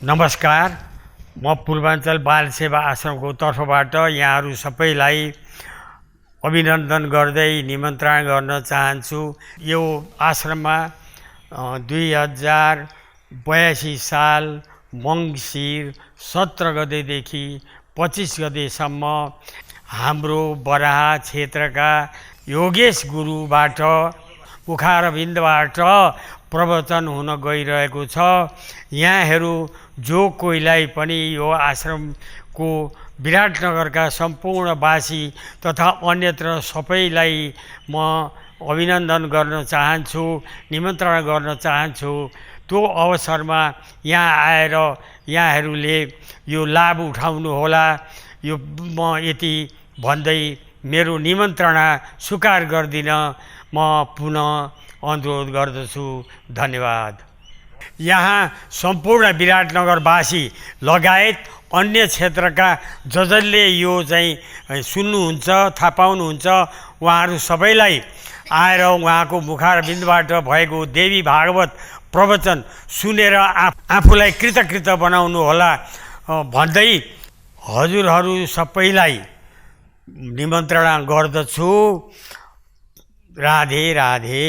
नमस्कार। म पूर्वाञ्चल बाल सेवा आश्रमको तर्फबाट यहाँहरू सबैलाई अभिनन्दन गर्दै निमन्त्रणा गर्न चाहन्छु। यो आश्रममा 2082 साल मङ्सिर 17 गतेदेखि 25 गतेसम्म हाम्रो बराहा क्षेत्रका योगेश गुरुबाट मुखारविन्दबाट प्रवचन हुन गइरहेको छ। यहाँहरू जो कोहीलाई पनि यो आश्रमको विराटनगरका सम्पूर्ण वासी तथा अन्यत्र सबैलाई म अभिनन्दन गर्न चाहन्छु, निमन्त्रणा गर्न चाहन्छु। त्यो अवसरमा यहाँ आएर यहाँहरूले यो लाभ उठाउनुहोला। यो म यति भन्दै मेरो निमन्त्रणा स्वीकार गर्दिन म पुनः अनुरोध गर्दछु। धन्यवाद। यहाँ सम्पूर्ण विराटनगरवासी लगायत अन्य क्षेत्रका जसले यो चाहिँ सुन्नुहुन्छ, थाहा पाउनुहुन्छ, उहाँहरू सबैलाई आएर उहाँको मुखारविन्दबाट भएको देवी भागवत प्रवचन सुनेर आफूलाई कृतकृत बनाउनु होला भन्दै हजुरहरू सबैलाई निमन्त्रणा गर्दछु। राधे राधे।